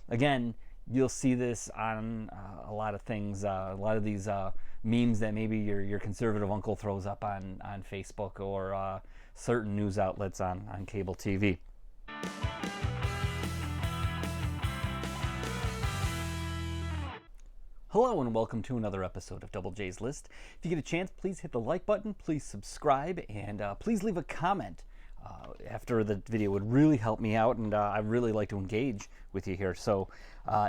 again, you'll see this on a lot of things, a lot of these memes that maybe your conservative uncle throws up on Facebook or certain news outlets on cable TV. Hello and welcome to another episode of Double J's List. If you get a chance, please hit the like button, please subscribe, and please leave a comment after the video. Would really help me out, and I really like to engage with you here. So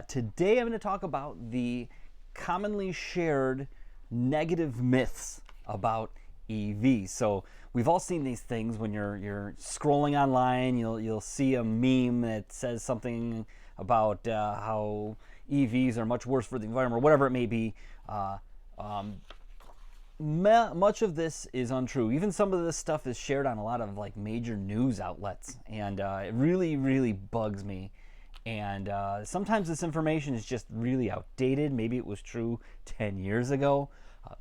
today I'm going to talk about the commonly shared negative myths about EVs. So we've all seen these things when you're scrolling online. You'll see a meme that says something about how EVs are much worse for the environment, or whatever it may be. Much of this is untrue. Even some of this stuff is shared on a lot of like major news outlets, and it really bugs me. And sometimes this information is just really outdated. Maybe it was true 10 years ago,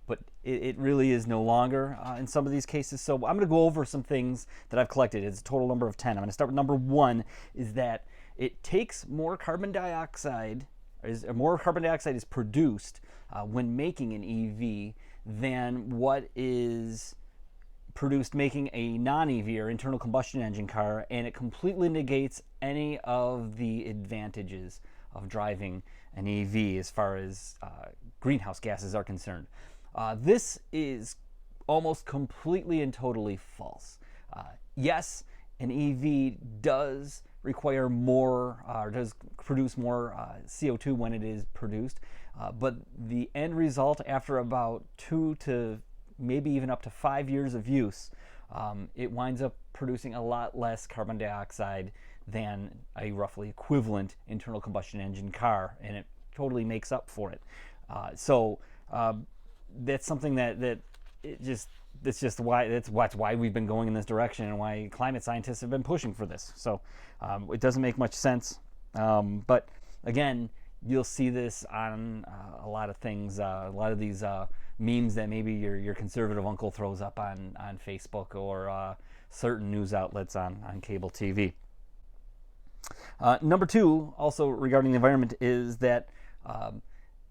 but it really is no longer in some of these cases. So I'm going to go over some things that I've collected. It's a total number of 10. I'm going to start with number 1, is that it takes more carbon dioxide, is produced when making an EV than what is produced making a non-EV or internal combustion engine car, and it completely negates any of the advantages of driving an EV as far as greenhouse gases are concerned. This is almost completely and totally false. Yes, an EV does require more, or does produce more CO2 when it is produced, but the end result after about 2 to maybe even up to 5 years of use, it winds up producing a lot less carbon dioxide than a roughly equivalent internal combustion engine car, and it totally makes up for it. So that's something that's why we've been going in this direction, and why climate scientists have been pushing for this. So it doesn't make much sense, but again, you'll see this on a lot of things, a lot of these memes that maybe your conservative uncle throws up on Facebook or certain news outlets on cable TV. Number 2, also regarding the environment, is that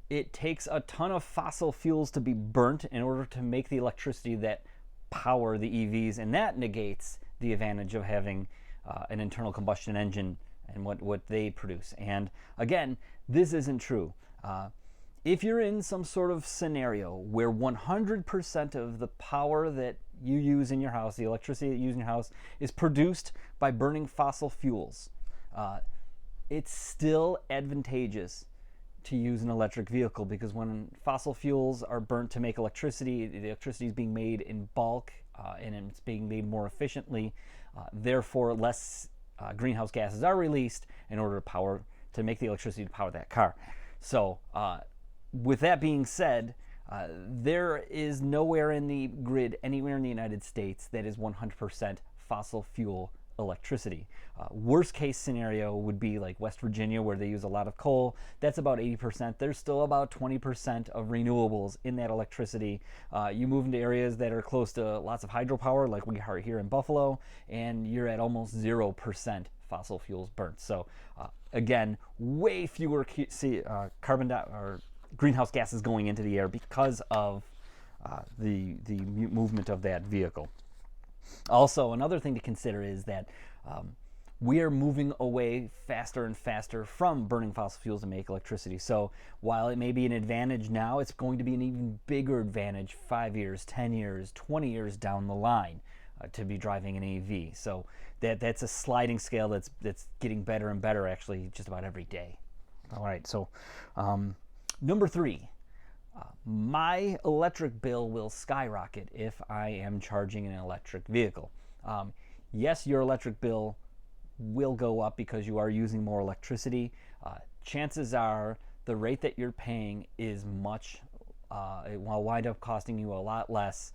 it takes a ton of fossil fuels to be burnt in order to make the electricity that power the EVs, and that negates the advantage of having an internal combustion engine and what they produce. And again, this isn't true. If you're in some sort of scenario where 100% of the power that you use in your house, the electricity that you use in your house, is produced by burning fossil fuels, it's still advantageous to use an electric vehicle, because when fossil fuels are burnt to make electricity, the electricity is being made in bulk, and it's being made more efficiently. Therefore, less greenhouse gases are released in order to make the electricity to power that car. So, with that being said, there is nowhere in the grid anywhere in the United States that is 100% fossil fuel electricity. Worst case scenario would be like West Virginia, where they use a lot of coal. That's about 80%. There's still about 20% of renewables in that electricity. You move into areas that are close to lots of hydropower, like we are here in Buffalo, and you're at almost 0% fossil fuels burnt. So again, way fewer greenhouse gases going into the air because of the movement of that vehicle. Also, another thing to consider is that we are moving away faster and faster from burning fossil fuels to make electricity. So while it may be an advantage now, it's going to be an even bigger advantage 5 years, 10 years, 20 years down the line to be driving an EV. So that's a sliding scale that's getting better and better, actually, just about every day. All right, so number 3. My electric bill will skyrocket if I am charging an electric vehicle. Yes, your electric bill will go up because you are using more electricity. Chances are the rate that you're paying is it will wind up costing you a lot less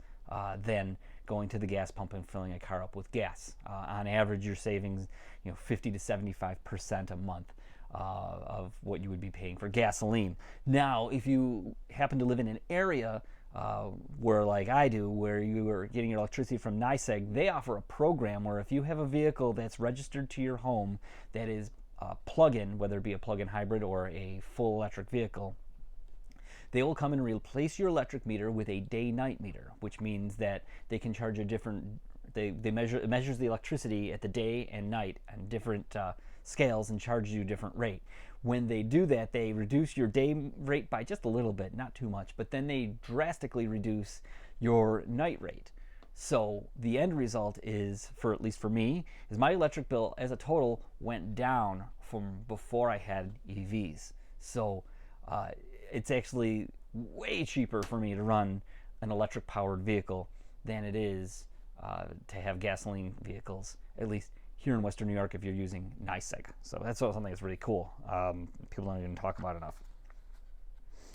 than going to the gas pump and filling a car up with gas. On average, you're saving 50 to 75% a month of what you would be paying for gasoline. Now, if you happen to live in an area where, like I do, where you are getting your electricity from NYSEG, they offer a program where if you have a vehicle that's registered to your home that is plug-in, whether it be a plug-in hybrid or a full electric vehicle, they will come and replace your electric meter with a day-night meter, which means that they can charge a different. It measures the electricity at the day and night on different scales and charges you a different rate. When they do that, they reduce your day rate by just a little bit, not too much, but then they drastically reduce your night rate. So the end result is, for at least for me, is my electric bill as a total went down from before I had EVs. So it's actually way cheaper for me to run an electric powered vehicle than it is to have gasoline vehicles, at least here in Western New York if you're using NYSEG. So that's something that's really cool. People don't even talk about enough.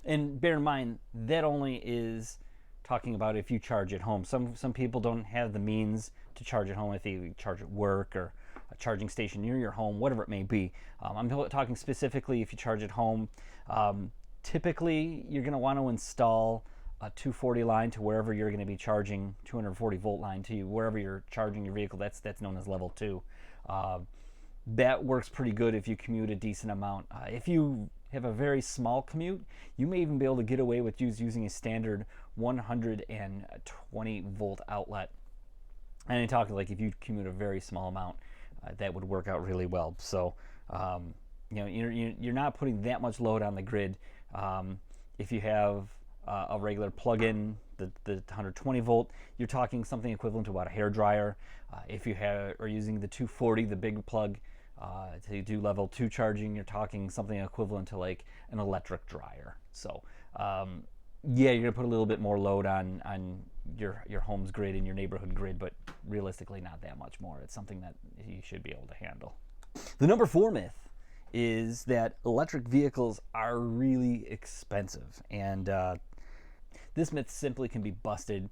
And bear in mind, that only is talking about if you charge at home. Some people don't have the means to charge at home if they charge at work or a charging station near your home, whatever it may be. I'm talking specifically if you charge at home. Typically, you're going to want to install a 240 line to wherever you're going to be charging, 240 volt line to you, wherever you're charging your vehicle. That's known as level 2. That works pretty good if you commute a decent amount. If you have a very small commute, you may even be able to get away with using a standard 120 volt outlet. And I talk like if you commute a very small amount, that would work out really well. So you're not putting that much load on the grid. If you have a regular plug-in, the 120 volt, you're talking something equivalent to about a hair dryer. If you are using the 240, the big plug, to do level 2 charging, you're talking something equivalent to like an electric dryer. So you're gonna put a little bit more load on your home's grid and your neighborhood grid, but realistically not that much more. It's something that you should be able to handle. The number 4 myth is that electric vehicles are really expensive, and this myth simply can be busted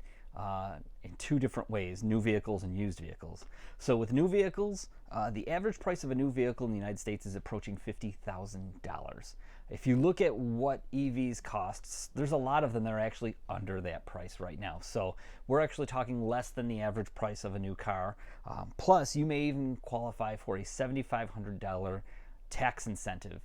in 2 different ways: new vehicles and used vehicles. So with new vehicles, the average price of a new vehicle in the United States is approaching $50,000. If you look at what EVs costs, there's a lot of them that are actually under that price right now. So we're actually talking less than the average price of a new car. Plus, you may even qualify for a $7,500 tax incentive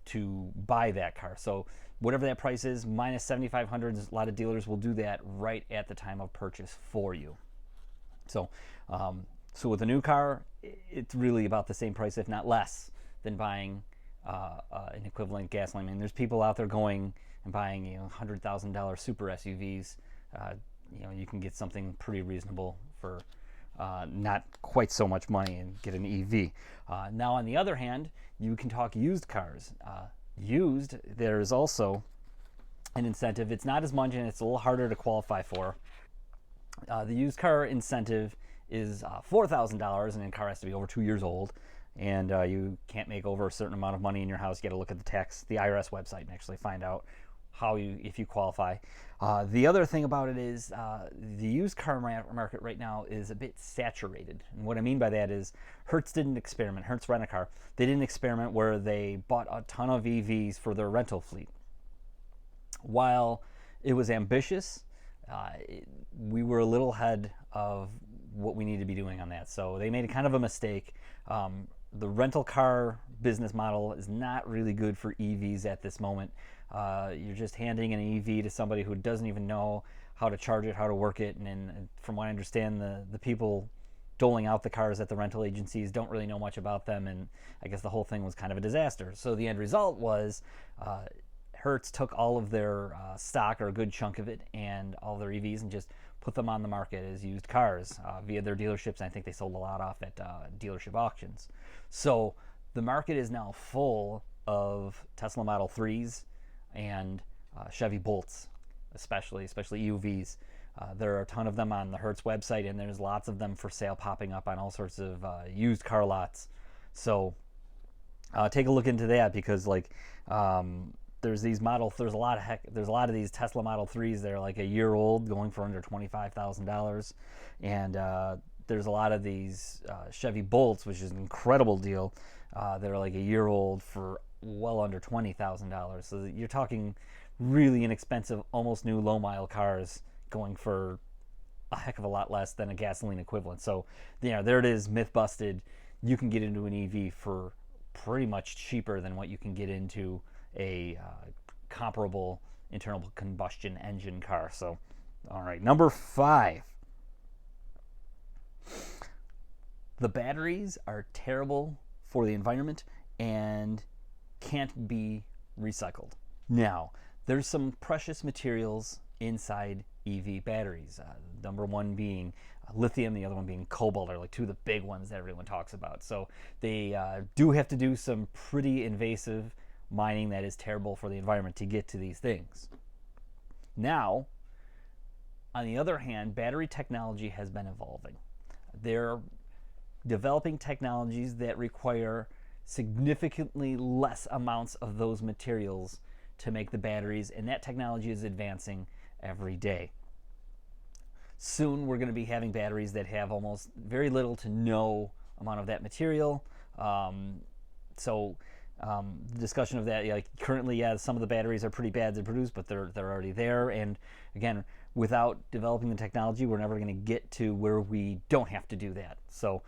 to buy that car. So whatever that price is, minus $7,500, a lot of dealers will do that right at the time of purchase for you. So with a new car, it's really about the same price, if not less, than buying an equivalent gasoline. I mean, there's people out there going and buying $100,000 super SUVs. You can get something pretty reasonable for not quite so much money and get an EV. Now, on the other hand, you can talk used cars. Used, there's also an incentive. It's not as much, and it's a little harder to qualify for. The used car incentive is $4,000, and the car has to be over 2 years old, and you can't make over a certain amount of money in your house. You got to look at the IRS website, and actually find out if you qualify. The other thing about it is the used car market right now is a bit saturated. And what I mean by that is Hertz didn't experiment. Hertz Rent-A-Car, they didn't experiment where they bought a ton of EVs for their rental fleet. While it was ambitious, we were a little ahead of what we need to be doing on that. So they made kind of a mistake. The rental car business model is not really good for EVs at this moment. You're just handing an EV to somebody who doesn't even know how to charge it, how to work it, and from what I understand, the people doling out the cars at the rental agencies don't really know much about them, and I guess the whole thing was kind of a disaster. So the end result was Hertz took all of their stock, or a good chunk of it, and all of their EVs, and just put them on the market as used cars via their dealerships. And I think they sold a lot off at dealership auctions. So the market is now full of Tesla Model 3s and Chevy Bolts, especially EUVs. There are a ton of them on the Hertz website, and there's lots of them for sale popping up on all sorts of used car lots. So take a look into that, because there's a lot of these Tesla Model 3s that are like a year old, going for under $25,000, and there's a lot of these Chevy Bolts, which is an incredible deal, that are like a year old for well under $20,000. So you're talking really inexpensive, almost new low-mile cars going for a heck of a lot less than a gasoline equivalent. So there it is, myth busted. You can get into an EV for pretty much cheaper than what you can get into a comparable internal combustion engine car. So, all right, number 5. The batteries are terrible for the environment and can't be recycled. Now, there's some precious materials inside EV batteries. Number one being lithium, the other one being cobalt, are like two of the big ones that everyone talks about. So they do have to do some pretty invasive mining that is terrible for the environment to get to these things. Now, on the other hand, battery technology has been evolving. They're developing technologies that require significantly less amounts of those materials to make the batteries, and that technology is advancing every day. Soon we're going to be having batteries that have almost very little to no amount of that material. The discussion of that, like currently, yeah, some of the batteries are pretty bad to produce, but they're already there. And again, without developing the technology, we're never going to get to where we don't have to do that. So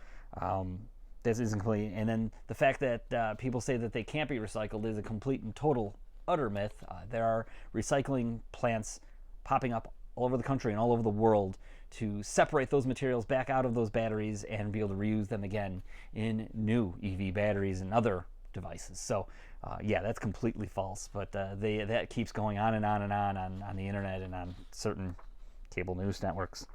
this isn't complete. And then the fact that people say that they can't be recycled is a complete and total utter myth. There are recycling plants popping up all over the country and all over the world to separate those materials back out of those batteries and be able to reuse them again in new EV batteries and other devices. So yeah, that's completely false, but that keeps going on and on and on the internet and on certain cable news networks.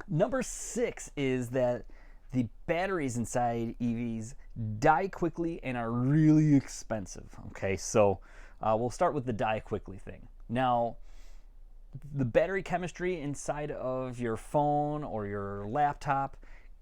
Number 6 is that the batteries inside EVs die quickly and are really expensive. Okay, so we'll start with the die quickly thing. Now, the battery chemistry inside of your phone or your laptop,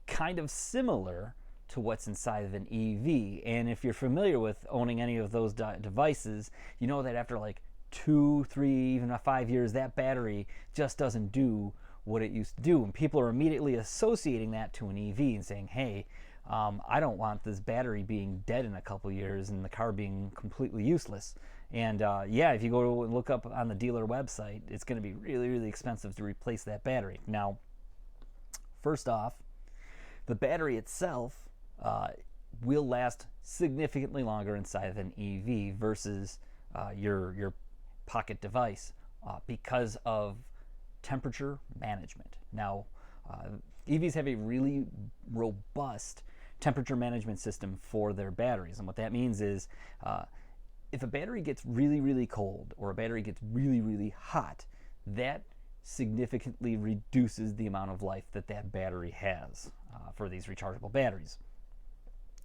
kind of similar to what's inside of an EV. And if you're familiar with owning any of those devices, you know that after like 2, 3, even 5 years, that battery just doesn't do what it used to do. And people are immediately associating that to an EV and saying, hey, I don't want this battery being dead in a couple years and the car being completely useless. And yeah, if you go and look up on the dealer website, it's going to be really, really expensive to replace that battery. Now, first off, the battery itself will last significantly longer inside of an EV versus your pocket device because of temperature management. Now, EVs have a really robust temperature management system for their batteries, and what that means is if a battery gets really, really cold or a battery gets really, really hot, that significantly reduces the amount of life that that battery has for these rechargeable batteries.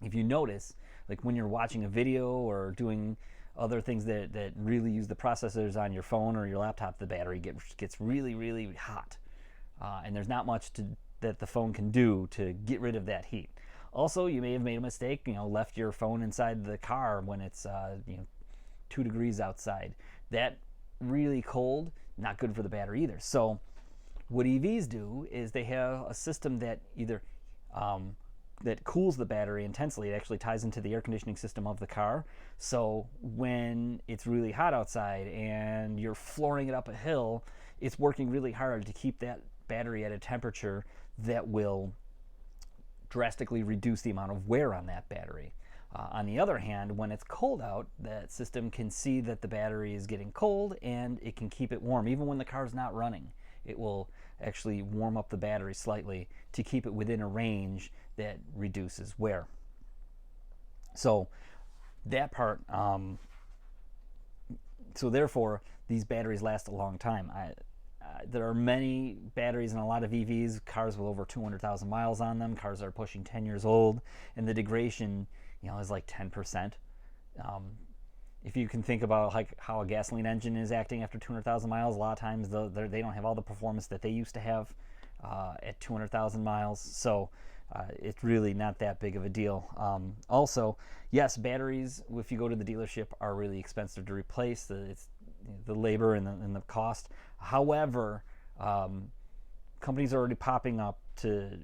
If you notice, like when you're watching a video or doing other things that really use the processors on your phone or your laptop, the battery gets really, really hot. And there's not much that the phone can do to get rid of that heat. Also, you may have made a mistake, left your phone inside the car when it's 2 degrees outside. That really cold, not good for the battery either. So what EVs do is they have a system that either that cools the battery intensely. It actually ties into the air conditioning system of the car. So when it's really hot outside and you're flooring it up a hill, it's working really hard to keep that battery at a temperature that will drastically reduce the amount of wear on that battery. On the other hand, when it's cold out, that system can see that the battery is getting cold and it can keep it warm. Even when the car's not running, it will actually warm up the battery slightly to keep it within a range that reduces wear. So that part, so therefore, these batteries last a long time. There are many batteries in a lot of EVs, cars with over 200,000 miles on them, cars that are pushing 10 years old, and the degradation is like 10%. If you can think about like how a gasoline engine is acting after 200,000 miles, a lot of times they don't have all the performance that they used to have at 200,000 miles. So it's really not that big of a deal. Also, yes, batteries, if you go to the dealership, are really expensive to replace. It's the labor and the cost. However, companies are already popping up to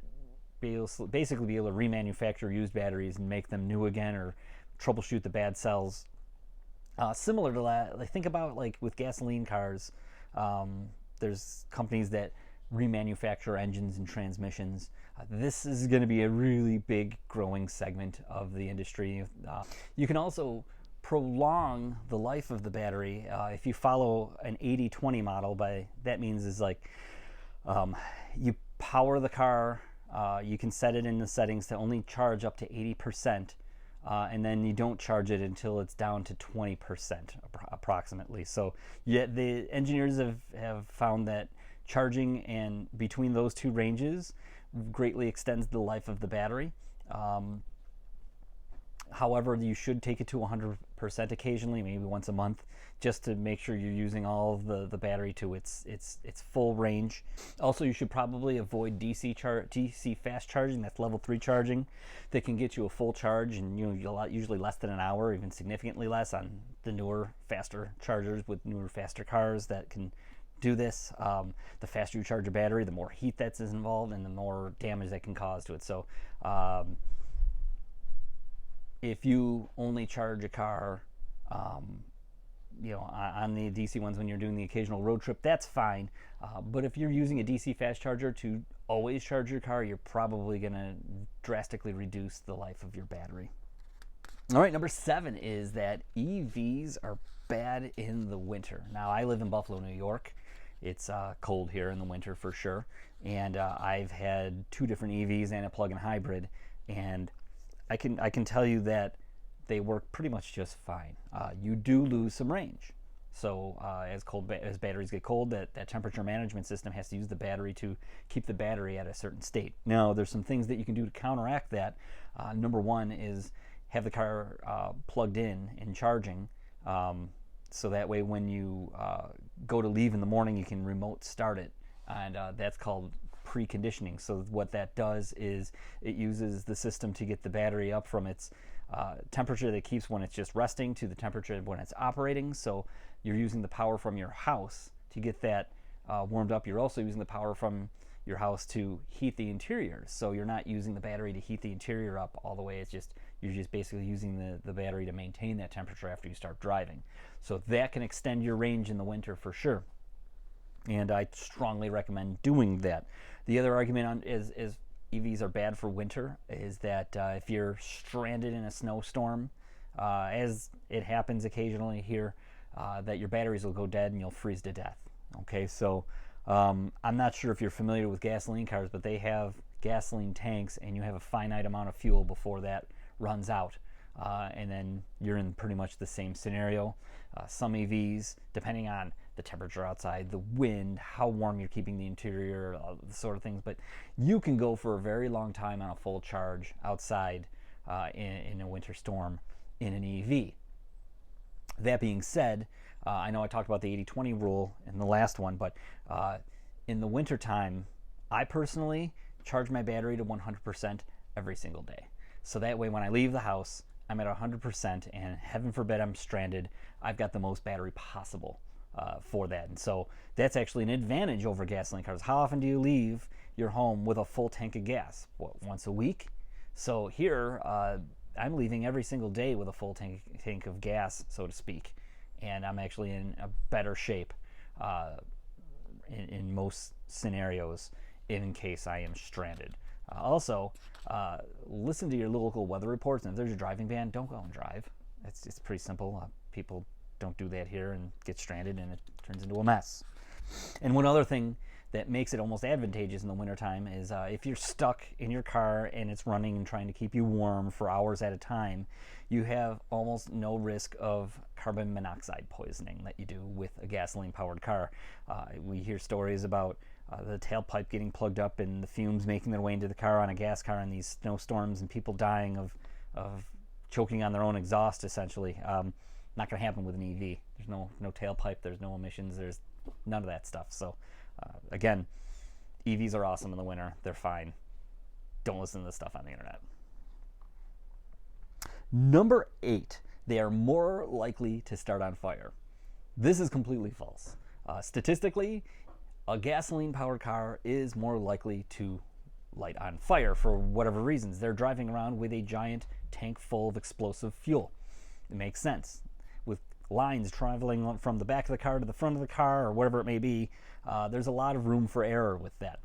basically be able to remanufacture used batteries and make them new again or troubleshoot the bad cells. Similar to that, think about like with gasoline cars, there's companies that remanufacture engines and transmissions. This is going to be a really big growing segment of the industry. You can also prolong the life of the battery if you follow an 80-20 model. By that means is like you power the car, you can set it in the settings to only charge up to 80%, and then you don't charge it until it's down to 20% approximately. So yet the engineers have found that charging and between those two ranges greatly extends the life of the battery. However, you should take it to 100% occasionally, maybe once a month, just to make sure you're using all of the battery to its full range. Also, you should probably avoid DC fast charging. That's level 3 charging that can get you a full charge in usually less than an hour, even significantly less on the newer, faster chargers with newer, faster cars that can do this. The faster you charge your battery, the more heat that's involved and the more damage that can cause to it. So if you only charge a car on the DC ones when you're doing the occasional road trip, that's fine. But if you're using a DC fast charger to always charge your car, you're probably going to drastically reduce the life of your battery. All right, number 7 is that EVs are bad in the winter. Now, I live in Buffalo, New York. It's cold here in the winter for sure. And I've had 2 different EVs and a plug-in hybrid. And I can tell you that they work pretty much just fine. You do lose some range. So as batteries get cold, that temperature management system has to use the battery to keep the battery at a certain state. Now, there's some things that you can do to counteract that. Number 1 is have the car plugged in and charging, so that way when you go to leave in the morning, you can remote start it, and that's called preconditioning. So what that does is it uses the system to get the battery up from its temperature that it keeps when it's just resting to the temperature when it's operating. So you're using the power from your house to get that warmed up. You're also using the power from your house to heat the interior. So you're not using the battery to heat the interior up all the way. You're just basically using the battery to maintain that temperature after you start driving. So that can extend your range in the winter for sure. And I strongly recommend doing that. The other argument is EVs are bad for winter is that if you're stranded in a snowstorm, as it happens occasionally here, that your batteries will go dead and you'll freeze to death. Okay, so I'm not sure if you're familiar with gasoline cars, but they have gasoline tanks and you have a finite amount of fuel before that runs out. And then you're in pretty much the same scenario. Some EVs, depending on the temperature outside, the wind, how warm you're keeping the interior, the sort of things, but you can go for a very long time on a full charge outside in a winter storm in an EV. That being said, I know I talked about the 80-20 rule in the last one, but in the wintertime, I personally charge my battery to 100% every single day. So that way when I leave the house, I'm at 100%, and heaven forbid I'm stranded, I've got the most battery possible for that. And so that's actually an advantage over gasoline cars. How often do you leave your home with a full tank of gas? What, once a week? So here, I'm leaving every single day with a full tank of gas, so to speak, and I'm actually in a better shape in most scenarios in case I am stranded. Also, listen to your local weather reports, and if there's a driving ban, don't go and drive. It's pretty simple. People don't do that here and get stranded, and it turns into a mess. And one other thing that makes it almost advantageous in the wintertime is if you're stuck in your car and it's running and trying to keep you warm for hours at a time, you have almost no risk of carbon monoxide poisoning that you do with a gasoline-powered car. We hear stories about the tailpipe getting plugged up and the fumes making their way into the car on a gas car in these snowstorms, and people dying of choking on their own exhaust, essentially. Not going to happen with an EV. There's no tailpipe, there's no emissions, there's none of that stuff. So again, EVs are awesome in the winter. They're fine. Don't listen to this stuff on the internet. Number 8, they are more likely to start on fire. This is completely false. Statistically, a gasoline-powered car is more likely to light on fire for whatever reasons. They're driving around with a giant tank full of explosive fuel. It makes sense. With lines traveling from the back of the car to the front of the car or whatever it may be. There's a lot of room for error with that.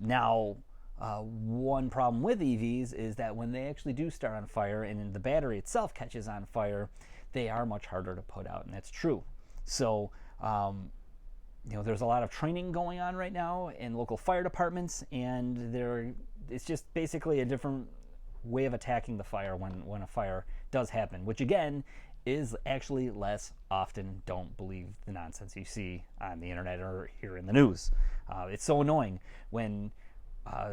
Now, one problem with EVs is that when they actually do start on fire and the battery itself catches on fire, they are much harder to put out, and that's true. So, there's a lot of training going on right now in local fire departments, and it's just basically a different way of attacking the fire when a fire does happen, which again is actually less often. Don't believe the nonsense you see on the internet or hear in the news. It's so annoying when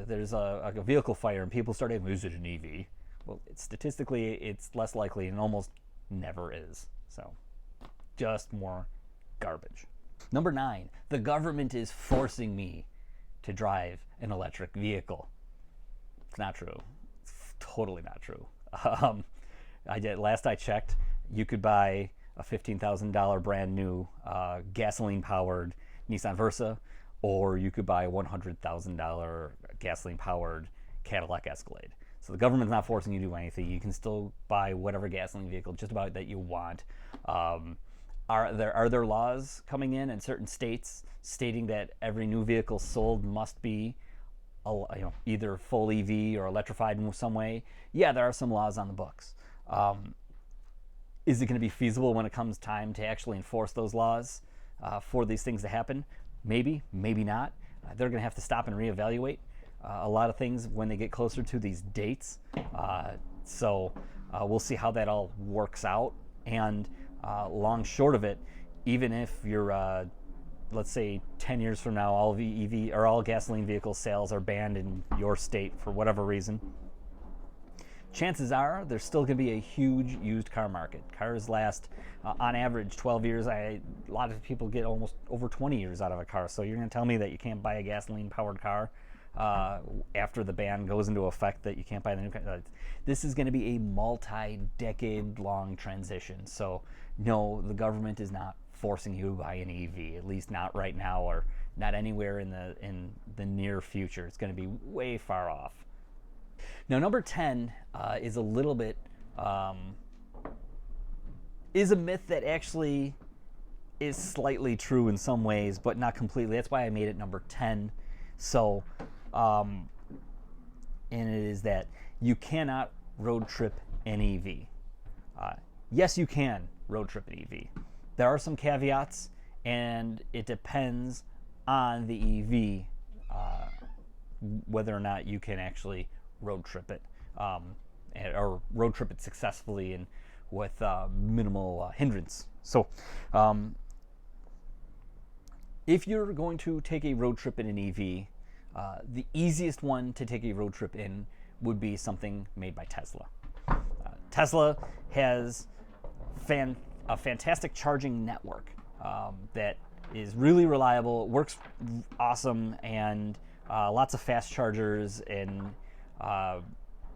there's a vehicle fire and people start asking, is it an EV? Well, statistically, it's less likely and almost never is. So, just more garbage. Number 9, the government is forcing me to drive an electric vehicle. It's not true. It's totally not true. Last I checked, you could buy a $15,000 brand new gasoline-powered Nissan Versa, or you could buy a $100,000 gasoline-powered Cadillac Escalade. So the government's not forcing you to do anything. You can still buy whatever gasoline vehicle just about that you want. Are there laws coming in certain states stating that every new vehicle sold must be either full EV or electrified in some way? Yeah, there are some laws on the books. Is it going to be feasible when it comes time to actually enforce those laws for these things to happen? Maybe, maybe not. They're going to have to stop and reevaluate a lot of things when they get closer to these dates. So we'll see how that all works out. And long short of it, even if you're, let's say 10 years from now, all EV or all gasoline vehicle sales are banned in your state for whatever reason, chances are there's still going to be a huge used car market. Cars last, on average, 12 years. A lot of people get almost over 20 years out of a car. So you're going to tell me that you can't buy a gasoline-powered car after the ban goes into effect, that you can't buy the new car? This is going to be a multi-decade-long transition. So no, the government is not forcing you to buy an EV, at least not right now, or not anywhere in the near future. It's going to be way far off. Now, number 10 is a little bit, is a myth that actually is slightly true in some ways, but not completely. That's why I made it number 10. So, and it is that you cannot road trip an EV. Yes, you can road trip an EV. There are some caveats, and it depends on the EV whether or not you can actually road trip it, or road trip it successfully and with minimal hindrance. So, if you're going to take a road trip in an EV, the easiest one to take a road trip in would be something made by Tesla. Tesla has a fantastic charging network that is really reliable, works awesome, and lots of fast chargers, and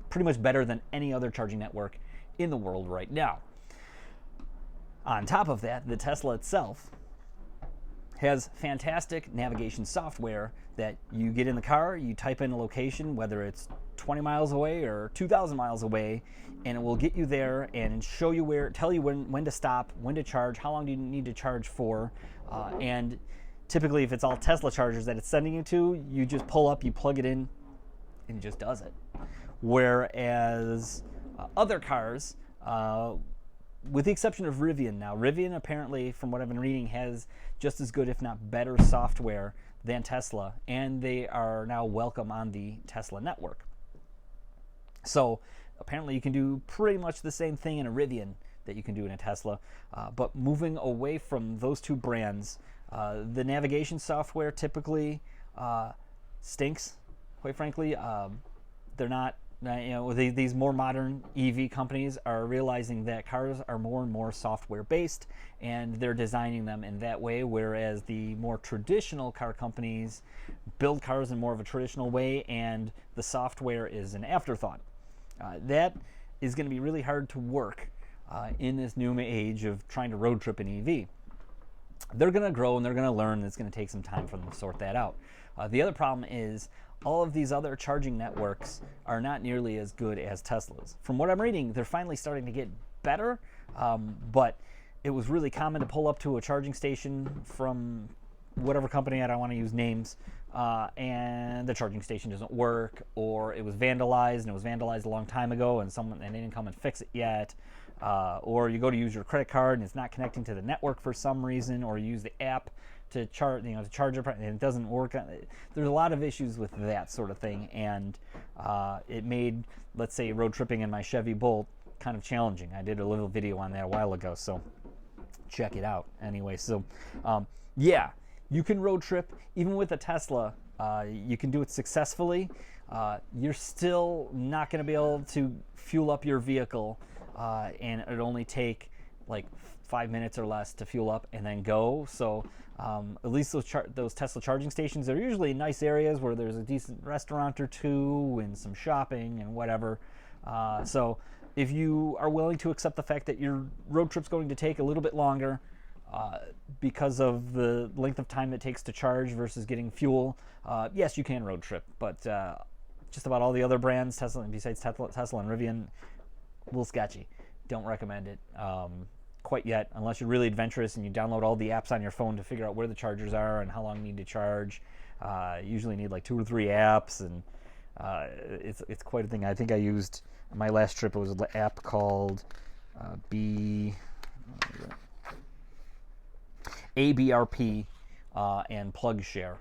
pretty much better than any other charging network in the world right now. On top of that, the Tesla itself has fantastic navigation software that you get in the car, you type in a location, whether it's 20 miles away or 2,000 miles away, and it will get you there and show you where, tell you when to stop, when to charge, how long do you need to charge for, and typically if it's all Tesla chargers that it's sending you to, you just pull up, you plug it in, and it just does it. Whereas other cars, with the exception of Rivian now, Rivian apparently, from what I've been reading, has just as good, if not better, software than Tesla, and they are now welcome on the Tesla network. So apparently you can do pretty much the same thing in a Rivian that you can do in a Tesla, but moving away from those two brands, the navigation software typically stinks, quite frankly. They're not, these more modern EV companies are realizing that cars are more and more software based, and they're designing them in that way, whereas the more traditional car companies build cars in more of a traditional way, and the software is an afterthought. That is going to be really hard to work in this new age of trying to road trip an EV. They're going to grow and they're going to learn, and it's going to take some time for them to sort that out. The other problem is all of these other charging networks are not nearly as good as Tesla's. From what I'm reading, they're finally starting to get better, but it was really common to pull up to a charging station from whatever company, I don't want to use names, and the charging station doesn't work, or it was vandalized, and it was vandalized a long time ago, and they didn't come and fix it yet. Or you go to use your credit card and it's not connecting to the network for some reason, or you use the app to charge, to charge it, and it doesn't work. There's a lot of issues with that sort of thing, and it made, let's say, road tripping in my Chevy Bolt kind of challenging. I did a little video on that a while ago, so check it out. Anyway, so yeah, you can road trip even with a Tesla. You can do it successfully. You're still not going to be able to fuel up your vehicle, and it only take like 5 minutes or less to fuel up and then go. So at least those Tesla charging stations are usually in nice areas where there's a decent restaurant or two and some shopping and whatever. So if you are willing to accept the fact that your road trip's going to take a little bit longer because of the length of time it takes to charge versus getting fuel, yes, you can road trip. But just about all the other brands, besides Tesla and Rivian, a little sketchy. Don't recommend it quite yet, unless you're really adventurous and you download all the apps on your phone to figure out where the chargers are and how long you need to charge. You usually need like 2 or 3 apps, and it's quite a thing. I think I used, my last trip, it was an app called ABRP and PlugShare.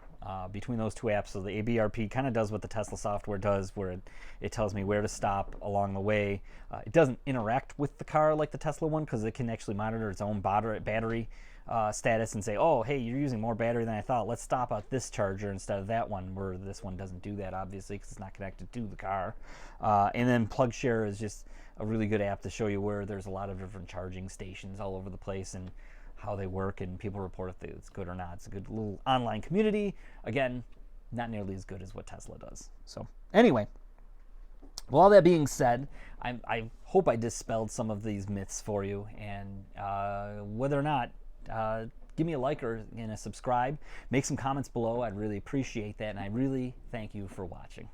Between those 2 apps, so the ABRP kind of does what the Tesla software does, where it tells me where to stop along the way. It doesn't interact with the car like the Tesla one, because it can actually monitor its own battery status and say, oh, hey, you're using more battery than I thought. Let's stop at this charger instead of that one, where this one doesn't do that, obviously, because it's not connected to the car. And then PlugShare is just a really good app to show you where there's a lot of different charging stations all over the place and how they work, and people report if it's good or not. It's a good little online community. Again, not nearly as good as what Tesla does. So anyway, well, all that being said, I hope I dispelled some of these myths for you, and whether or not, give me a like or a subscribe. Make some comments below. I'd really appreciate that, and I really thank you for watching.